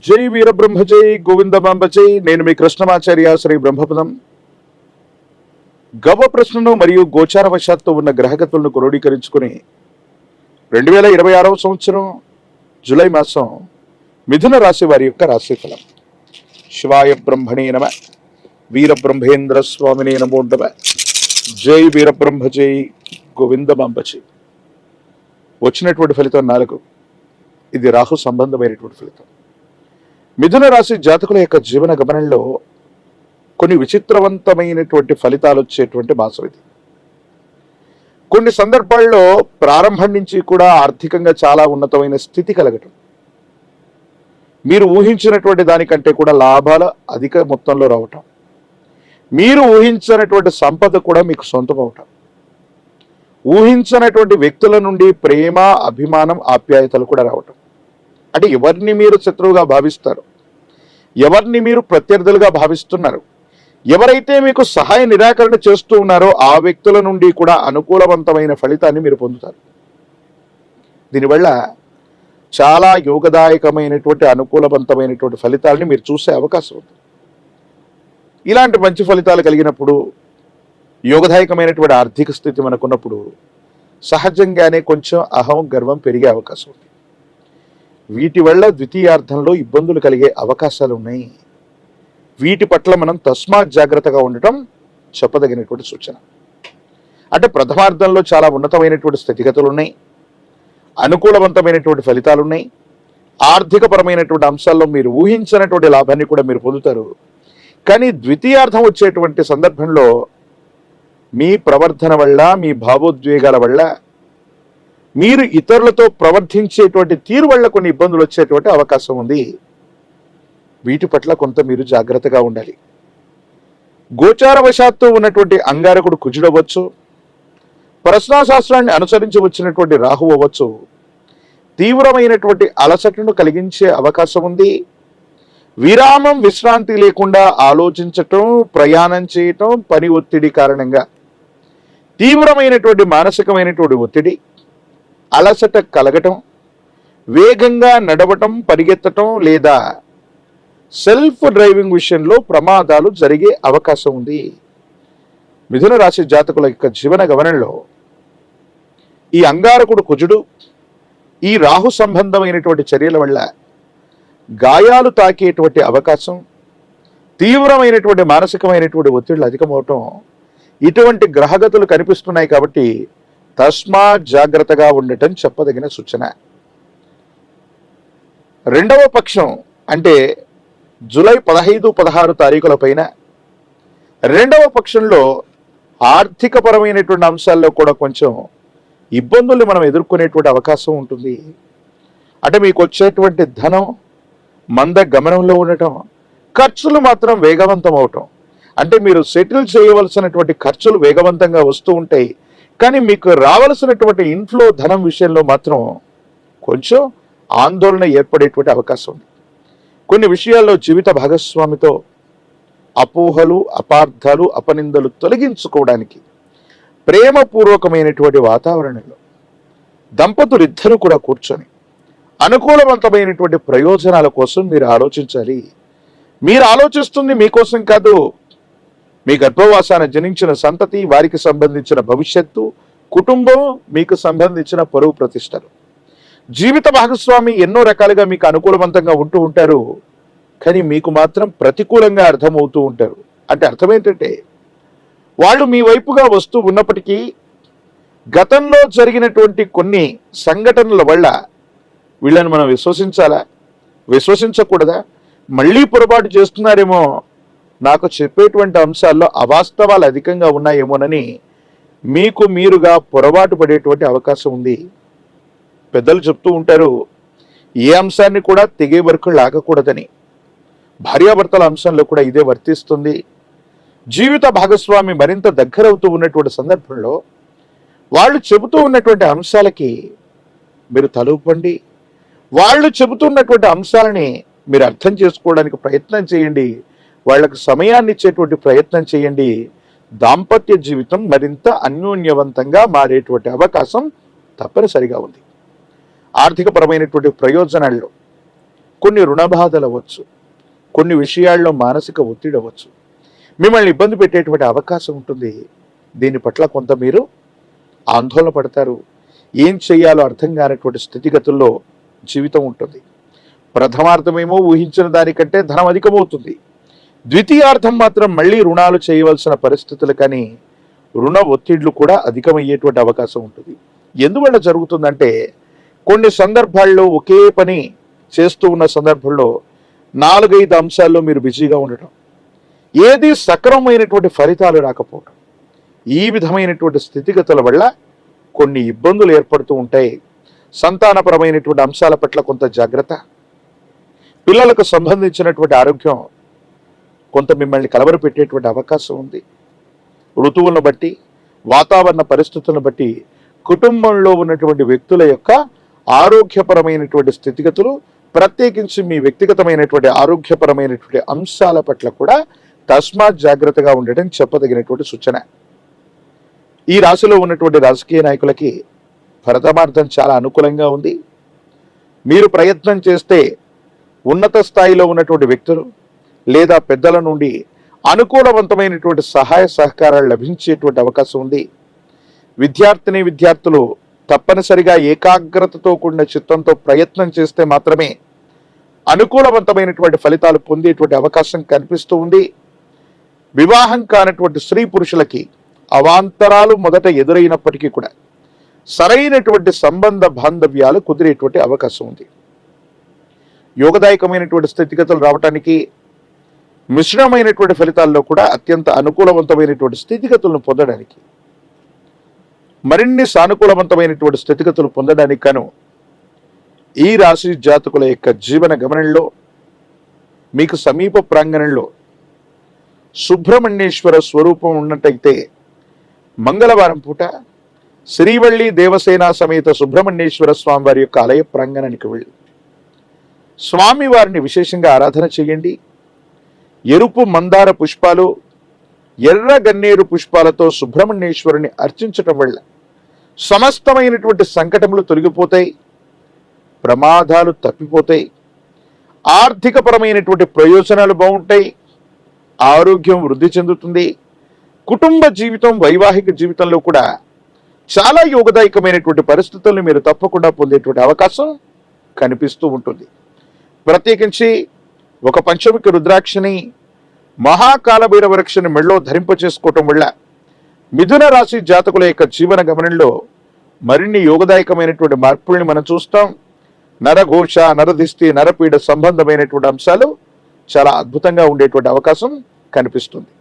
జై వీరబ్రహ్మ జై గోవిందమాంబ జై. నేను మీ కృష్ణమాచార్య శ్రీ బ్రహ్మపదం. గవ ప్రశ్నను మరియు గోచారవశాత్తు ఉన్న గ్రహగతులను క్రోడీకరించుకుని 2026 సంవత్సరం జూలై మాసం మిథున రాశి వారి యొక్క రాశిఫలం. శివాయ బ్రహ్మణే నమ. వీరబ్రహ్మేంద్ర స్వామినే నమో నమ. జై వీరబ్రహ్మ జై గోవిందమాంబ జై. వచ్చినటువంటి ఫలితం 4. ఇది రాహు సంబంధమైనటువంటి ఫలితం. మిథున రాశి జాతకుల యొక్క జీవన గమనంలో కొన్ని విచిత్రవంతమైనటువంటి ఫలితాలు వచ్చేటువంటి మాసం ఇది. కొన్ని సందర్భాల్లో ప్రారంభం నుంచి కూడా ఆర్థికంగా చాలా ఉన్నతమైన స్థితి కలగటం, మీరు ఊహించినటువంటి దానికంటే కూడా లాభాలు అధిక మొత్తంలో రావటం, మీరు ఊహించినటువంటి సంపద కూడా మీకు సొంతం అవటం, ఊహించినటువంటి వ్యక్తుల నుండి ప్రేమ, అభిమానం, ఆప్యాయతలు కూడా రావటం. అంటే ఎవరిని మీరు శత్రువుగా భావిస్తారు, ఎవరిని మీరు ప్రత్యర్థులుగా భావిస్తున్నారు, ఎవరైతే మీకు సహాయ నిరాకరణ చేస్తూ ఉన్నారో ఆ వ్యక్తుల నుండి కూడా అనుకూలవంతమైన ఫలితాన్ని మీరు పొందుతారు. దీనివల్ల చాలా యోగదాయకమైనటువంటి అనుకూలవంతమైనటువంటి ఫలితాలని మీరు చూసే అవకాశం ఉంది. ఇలాంటి మంచి ఫలితాలు కలిగినప్పుడు, యోగదాయకమైనటువంటి ఆర్థిక స్థితి మనకున్నప్పుడు సహజంగానే కొంచెం అహం, గర్వం పెరిగే అవకాశం ఉంది. వీటి వల్ల ద్వితీయార్థంలో ఇబ్బందులు కలిగే అవకాశాలు ఉన్నాయి. వీటి పట్ల మనం తస్మాత్ జాగ్రత్తగా ఉండటం చెప్పదగినటువంటి సూచన. అంటే ప్రథమార్థంలో చాలా ఉన్నతమైనటువంటి స్థితిగతులు ఉన్నాయి, అనుకూలవంతమైనటువంటి ఫలితాలు ఉన్నాయి, ఆర్థికపరమైనటువంటి అంశాల్లో మీరు ఊహించినటువంటి లాభాన్ని కూడా మీరు పొందుతారు. కానీ ద్వితీయార్థం వచ్చేటువంటి సందర్భంలో మీ ప్రవర్తన వల్ల, మీ భావోద్వేగాల వల్ల, మీరు ఇతరులతో ప్రవర్తించేటువంటి తీరు వల్ల కొన్ని ఇబ్బందులు వచ్చేటువంటి అవకాశం ఉంది. వీటి పట్ల కొంత మీరు జాగ్రత్తగా ఉండాలి. గోచారవశాత్తు ఉన్నటువంటి అంగారకుడు కుజుడు అవ్వచ్చు, ప్రశ్నాశాస్త్రాన్ని అనుసరించి వచ్చినటువంటి రాహు అవ్వచ్చు, తీవ్రమైనటువంటి అలసటను కలిగించే అవకాశం ఉంది. విరామం, విశ్రాంతి లేకుండా ఆలోచించటం, ప్రయాణం చేయటం, పని ఒత్తిడి కారణంగా తీవ్రమైనటువంటి మానసికమైనటువంటి ఒత్తిడి, అలసట కలగటం, వేగంగా నడవటం, పరిగెత్తటం లేదా సెల్ఫ్ డ్రైవింగ్ విషయంలో ప్రమాదాలు జరిగే అవకాశం ఉంది. మిథున రాశి జాతకుల యొక్క జీవన గమనంలో ఈ అంగారకుడు కుజుడు, ఈ రాహు సంబంధమైనటువంటి చర్యల వల్ల గాయాలు తాకేటువంటి అవకాశం, తీవ్రమైనటువంటి మానసికమైనటువంటి ఒత్తిళ్లు అధికమవటం, ఇటువంటి గ్రహగతులు కనిపిస్తున్నాయి. కాబట్టి తస్మాత్ జాగ్రత్తగా ఉండటం చెప్పదగిన సూచన. రెండవ పక్షం అంటే జూలై 15, 16 తారీఖుల పైన రెండవ పక్షంలో ఆర్థికపరమైనటువంటి అంశాల్లో కూడా కొంచెం ఇబ్బందులు మనం ఎదుర్కొనేటువంటి అవకాశం ఉంటుంది. అంటే మీకు వచ్చేటువంటి ధనం మంద గమనంలో ఉండటం, ఖర్చులు మాత్రం వేగవంతం అవటం. అంటే మీరు సెటిల్ చేయవలసినటువంటి ఖర్చులు వేగవంతంగా వస్తూ ఉంటాయి, కానీ మీకు రావలసినటువంటి ఇన్ఫ్లో ధనం విషయంలో మాత్రం కొంచెం ఆందోళన ఏర్పడేటువంటి అవకాశం ఉంది. కొన్ని విషయాల్లో జీవిత భాగస్వామితో అపోహలు, అపార్థాలు, అపనిందలు తొలగించుకోవడానికి ప్రేమపూర్వకమైనటువంటి వాతావరణంలో దంపతులు ఇద్దరు కూడా కూర్చొని అనుకూలవంతమైనటువంటి ప్రయోజనాల కోసం మీరు ఆలోచించాలి. మీరు ఆలోచిస్తుంది మీకోసం కాదు, మీ గర్భవాసాన జనించిన సంతతి, వారికి సంబంధించిన భవిష్యత్తు, కుటుంబం, మీకు సంబంధించిన పరువు ప్రతిష్టలు. జీవిత భాగస్వామి ఎన్నో రకాలుగా మీకు అనుకూలవంతంగా ఉంటూ ఉంటారు, కానీ మీకు మాత్రం ప్రతికూలంగా అర్థమవుతూ ఉంటారు. అంటే అర్థం ఏంటంటే వాళ్ళు మీ వైపుగా వస్తూ ఉన్నప్పటికీ గతంలో జరిగినటువంటి కొన్ని సంఘటనల వల్ల వీళ్ళని మనం విశ్వసించాలా, విశ్వసించకూడదా, మళ్ళీ పొరపాటు చేస్తున్నారేమో, నాకు చెప్పేటువంటి అంశాల్లో అవాస్తవాలు అధికంగా ఉన్నాయేమోనని మీకు మీరుగా పొరపాటు పడేటువంటి అవకాశం ఉంది. పెద్దలు చెప్తూ ఉంటారు, ఏ అంశాన్ని కూడా తెగే వరకు లాగకూడదని. భార్యాభర్తల అంశంలో కూడా ఇదే వర్తిస్తుంది. జీవిత భాగస్వామి మరింత దగ్గరవుతూ ఉన్నటువంటి సందర్భంలో వాళ్ళు చెబుతూ ఉన్నటువంటి అంశాలకి మీరు తలూపండి. వాళ్ళు చెబుతున్నటువంటి అంశాలని మీరు అర్థం చేసుకోవడానికి ప్రయత్నం చేయండి. వాళ్లకు సమయాన్ని ఇచ్చేటువంటి ప్రయత్నం చేయండి. దాంపత్య జీవితం మరింత అన్యోన్యవంతంగా మారేటువంటి అవకాశం తప్పనిసరిగా ఉంది. ఆర్థికపరమైనటువంటి ప్రయోజనాల్లో కొన్ని రుణ బాధలు అవ్వచ్చు, కొన్ని విషయాల్లో మానసిక ఒత్తిడి అవ్వచ్చు, మిమ్మల్ని ఇబ్బంది పెట్టేటువంటి అవకాశం ఉంటుంది. దీని పట్ల కొంత మీరు ఆందోళన పడతారు. ఏం చేయాలో అర్థం కానటువంటి స్థితిగతుల్లో జీవితం ఉంటుంది. ప్రథమార్థమేమో ఊహించిన దానికంటే ధనం అధికమవుతుంది. ద్వితీయార్థం మాత్రం మళ్ళీ రుణాలు చేయవలసిన పరిస్థితులు కానీ రుణ ఒత్తిళ్లు కూడా అధికమయ్యేటువంటి అవకాశం ఉంటుంది. ఎందువల్ల జరుగుతుందంటే కొన్ని సందర్భాల్లో ఒకే పని చేస్తూ ఉన్న సందర్భంలో 4-5 అంశాల్లో మీరు బిజీగా ఉండటం, ఏది సక్రమమైనటువంటి ఫలితాలు రాకపోవటం, ఈ విధమైనటువంటి స్థితిగతుల వల్ల కొన్ని ఇబ్బందులు ఏర్పడుతూ ఉంటాయి. సంతానపరమైనటువంటి అంశాల పట్ల కొంత జాగ్రత్త, పిల్లలకు సంబంధించినటువంటి ఆరోగ్యం కొంత మిమ్మల్ని కలవరపెట్టేటువంటి అవకాశం ఉంది. ఋతువులను బట్టి, వాతావరణ పరిస్థితులను బట్టి కుటుంబంలో ఉన్నటువంటి వ్యక్తుల యొక్క ఆరోగ్యపరమైనటువంటి స్థితిగతులు, ప్రత్యేకించి మీ వ్యక్తిగతమైనటువంటి ఆరోగ్యపరమైనటువంటి అంశాల పట్ల కూడా తస్మాత్ జాగ్రత్తగా ఉండటం చెప్పదగినటువంటి సూచన. ఈ రాశిలో ఉన్నటువంటి రాజకీయ నాయకులకి ప్రథమార్థం చాలా అనుకూలంగా ఉంది. మీరు ప్రయత్నం చేస్తే ఉన్నత స్థాయిలో ఉన్నటువంటి వ్యక్తులు లేదా పెద్దల నుండి అనుకూలవంతమైనటువంటి సహాయ సహకారాలు లభించేటువంటి అవకాశం ఉంది. విద్యార్థులు తప్పనిసరిగా ఏకాగ్రతతో కూడిన చిత్తంతో ప్రయత్నం చేస్తే మాత్రమే అనుకూలవంతమైనటువంటి ఫలితాలు పొందేటువంటి అవకాశం కనిపిస్తూ ఉంది. వివాహం కానటువంటి స్త్రీ పురుషులకి అవాంతరాలు మొదట ఎదురైనప్పటికీ కూడా సరైనటువంటి సంబంధ బాంధవ్యాలు కుదిరేటువంటి అవకాశం ఉంది. యోగదాయకమైనటువంటి స్థితిగతులు రావటానికి, మిశ్రమైనటువంటి ఫలితాల్లో కూడా అత్యంత అనుకూలవంతమైనటువంటి స్థితిగతులను పొందడానికి, మరిన్ని సానుకూలవంతమైనటువంటి స్థితిగతులు పొందడానికి గాను ఈ రాశి జాతకుల యొక్క జీవన గమనంలో మీకు సమీప ప్రాంగణంలో సుబ్రహ్మణ్యేశ్వర స్వరూపం ఉన్నట్టయితే మంగళవారం పూట శ్రీవల్లి దేవసేన సమేత సుబ్రహ్మణ్యేశ్వర స్వామి వారి యొక్క ఆలయ ప్రాంగణానికి వెళ్ళి స్వామివారిని విశేషంగా ఆరాధన చేయండి. ఎరుపు మందార పుష్పాలు, ఎర్ర గన్నేరు పుష్పాలతో సుబ్రహ్మణ్యేశ్వరుని అర్చించటం వల్ల సమస్తమైనటువంటి సంకటములు తొలగిపోతాయి, ప్రమాదాలు తప్పిపోతాయి, ఆర్థికపరమైనటువంటి ప్రయోజనాలు బాగుంటాయి, ఆరోగ్యం వృద్ధి చెందుతుంది. కుటుంబ జీవితం, వైవాహిక జీవితంలో కూడా చాలా యోగదాయకమైనటువంటి పరిస్థితులను మీరు తప్పకుండా పొందేటువంటి అవకాశం కనిపిస్తూ ఉంటుంది. ప్రత్యేకించి ఒక పంచముఖి రుద్రాక్షని, మహాకాలభైరవ వృక్షని మెళ్ళో ధరింపచేసుకోవటం వల్ల మిథున రాశి జాతకుల యొక్క జీవన గమనంలో మరిన్ని యోగదాయకమైనటువంటి మార్పుల్ని మనం చూస్తాం. నరఘోష, నరదిష్టి, నరపీడ సంబంధమైనటువంటి అంశాలు చాలా అద్భుతంగా ఉండేటువంటి అవకాశం కనిపిస్తుంది.